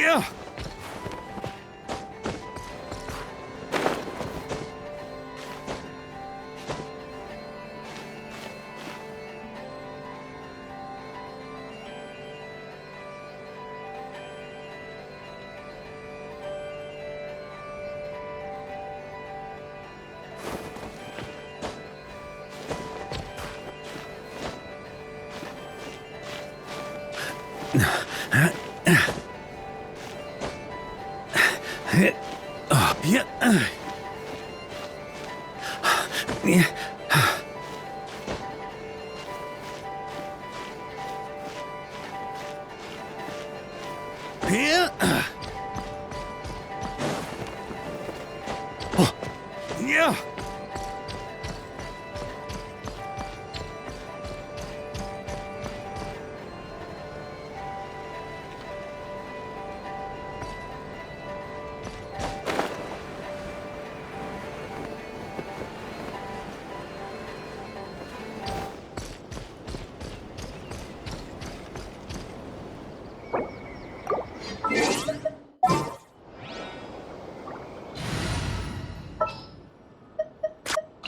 Yeah. Yeah.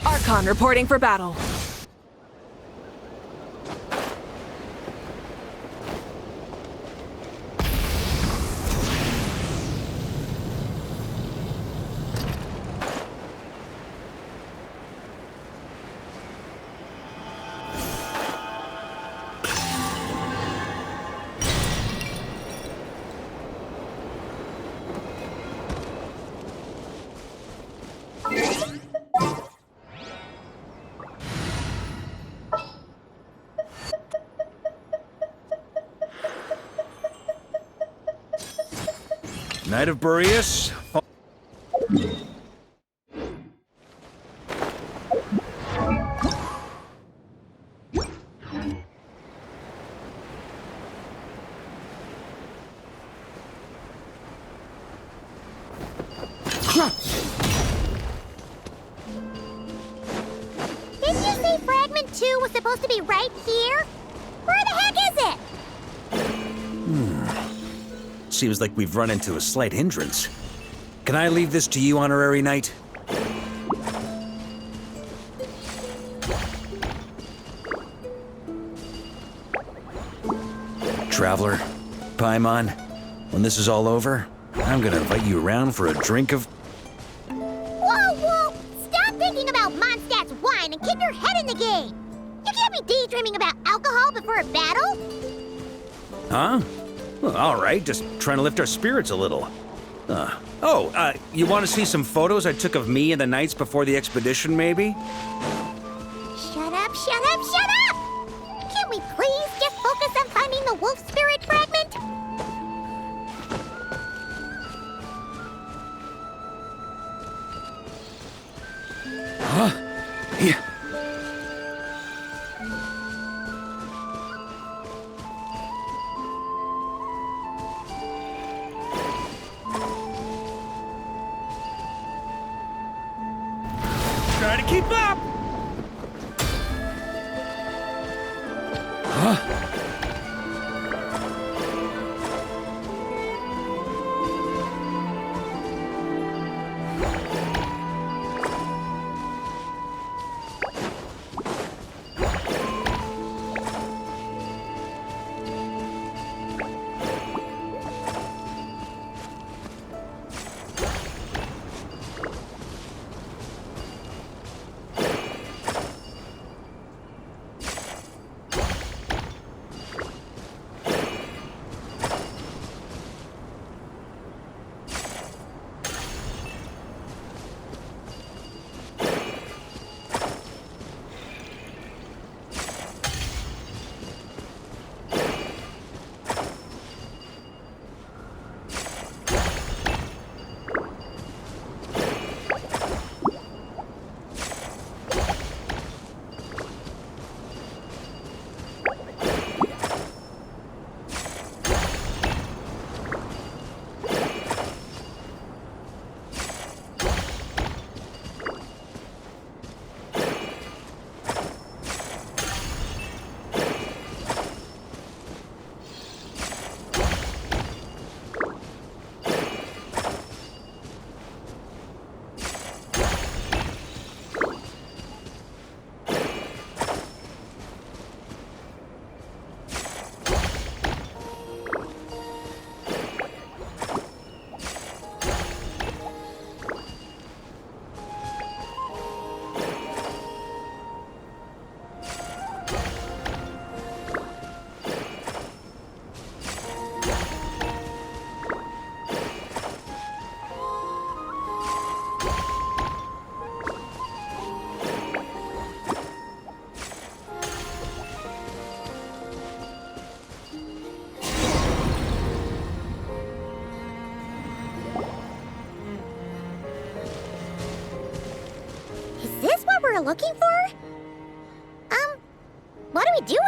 Archon reporting for battle. Knight of Boreas. Didn't you say Fragment 2 was supposed to be right here? Where the heck is it? Seems like we've run into a slight hindrance. Can I leave this to you, Honorary Knight? Traveler, Paimon, when this is all over, I'm gonna invite you around for a drink of... Whoa! Stop thinking about Mondstadt's wine and keep your head in the game! You can't be daydreaming about alcohol before a battle! Huh? Well, all right, just trying to lift our spirits a little. You want to see some photos I took of me and the knights before the expedition, maybe? Shut up! Can't we please just focus on finding the wolf spirit fragment? Huh? Yeah. Try to keep up! Huh?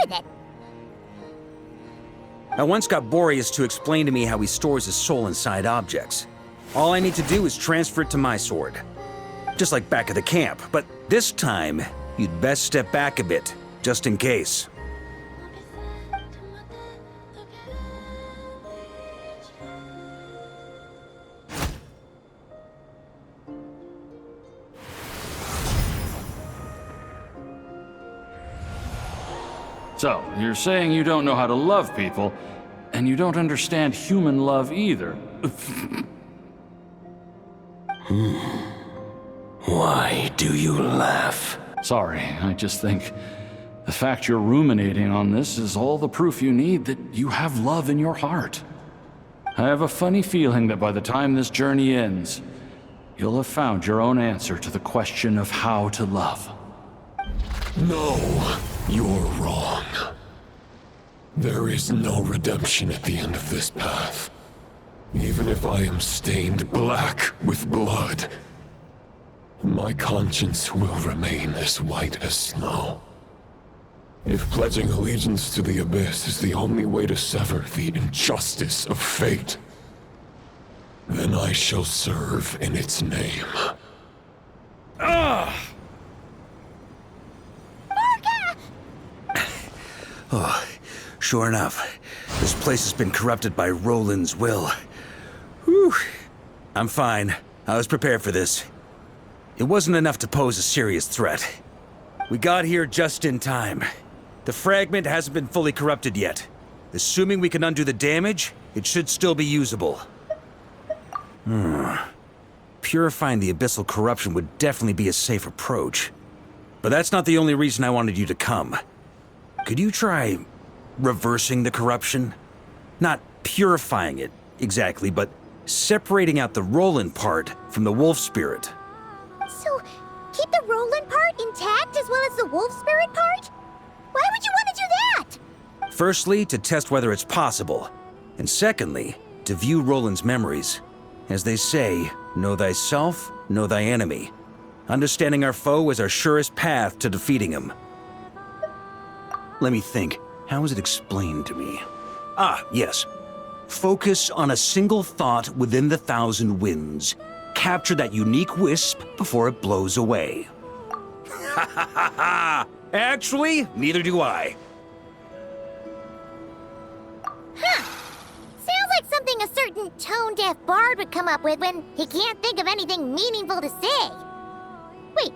with it? I once got Boreas to explain to me how he stores his soul inside objects. All I need to do is transfer it to my sword. Just like back at the camp, but this time, you'd best step back a bit, just in case. So, you're saying you don't know how to love people, and you don't understand human love either. Why do you laugh? Sorry, I just think the fact you're ruminating on this is all the proof you need that you have love in your heart. I have a funny feeling that by the time this journey ends, you'll have found your own answer to the question of how to love. No, you're wrong. There is no redemption at the end of this path. Even if I am stained black with blood, my conscience will remain as white as snow. If pledging allegiance to the Abyss is the only way to sever the injustice of fate, then I shall serve in its name. Oh, sure enough, this place has been corrupted by Roland's will. Whew. I'm fine. I was prepared for this. It wasn't enough to pose a serious threat. We got here just in time. The fragment hasn't been fully corrupted yet. Assuming we can undo the damage, it should still be usable. Purifying the abyssal corruption would definitely be a safe approach. But that's not the only reason I wanted you to come. Could you try reversing the corruption? Not purifying it, exactly, but separating out the Roland part from the wolf spirit. So, keep the Roland part intact as well as the wolf spirit part? Why would you want to do that? Firstly, to test whether it's possible. And secondly, to view Roland's memories. As they say, know thyself, know thy enemy. Understanding our foe is our surest path to defeating him. Let me think. How was it explained to me? Ah, yes. Focus on a single thought within the 1,000 winds. Capture that unique wisp before it blows away. Ha ha ha ha! Actually, neither do I. Sounds like something a certain tone-deaf bard would come up with when he can't think of anything meaningful to say. Wait,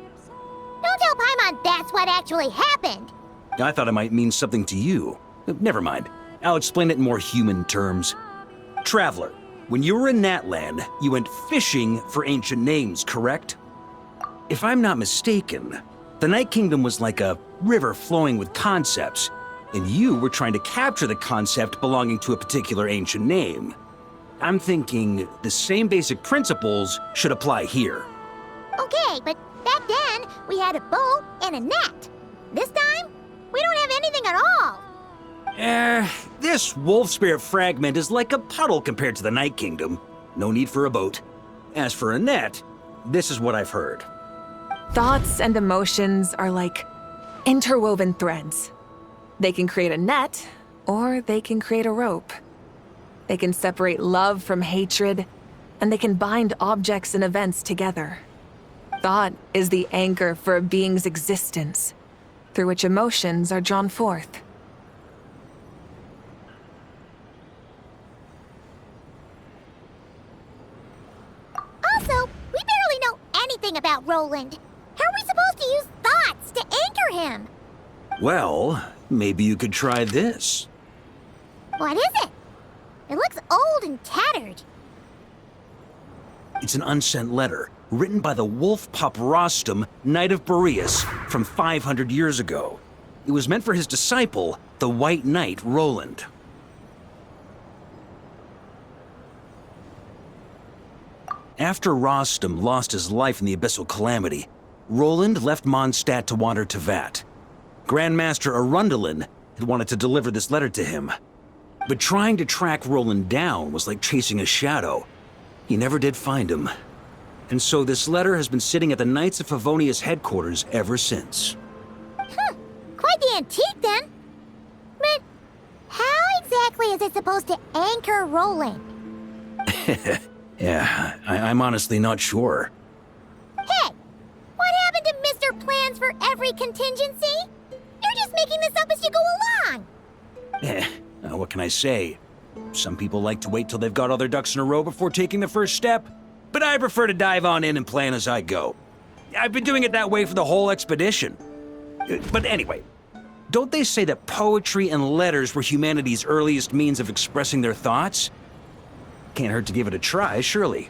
don't tell Paimon that's what actually happened. I thought it might mean something to you. Never mind. I'll explain it in more human terms. Traveler, when you were in Natland, you went fishing for ancient names, correct? If I'm not mistaken, the Night Kingdom was like a river flowing with concepts, and you were trying to capture the concept belonging to a particular ancient name. I'm thinking the same basic principles should apply here. Okay, but back then, we had a bow and a net. This time, we don't have anything at all. This wolf spirit fragment is like a puddle compared to the Night Kingdom. No need for a boat. As for a net, this is what I've heard. Thoughts and emotions are like interwoven threads. They can create a net, or they can create a rope. They can separate love from hatred, and they can bind objects and events together. Thought is the anchor for a being's existence, through which emotions are drawn forth. Also, we barely know anything about Roland. How are we supposed to use thoughts to anchor him? Well, maybe you could try this. What is it? It looks old and tattered. It's an unsent letter, written by the wolf pup Rostam, Knight of Boreas, from 500 years ago. It was meant for his disciple, the White Knight Roland. After Rostam lost his life in the Abyssal Calamity, Roland left Mondstadt to wander to Vat. Grandmaster Arundelen had wanted to deliver this letter to him. But trying to track Roland down was like chasing a shadow. He never did find him. And so this letter has been sitting at the Knights of Favonius headquarters ever since. Quite the antique, then. is it supposed to anchor Roland? Yeah, I'm honestly not sure. Hey! What happened to Mr. Plans for every contingency? You're just making this up as you go along! What can I say? Some people like to wait till they've got all their ducks in a row before taking the first step, but I prefer to dive on in and plan as I go. I've been doing it that way for the whole expedition. But anyway, don't they say that poetry and letters were humanity's earliest means of expressing their thoughts? Can't hurt to give it a try, surely.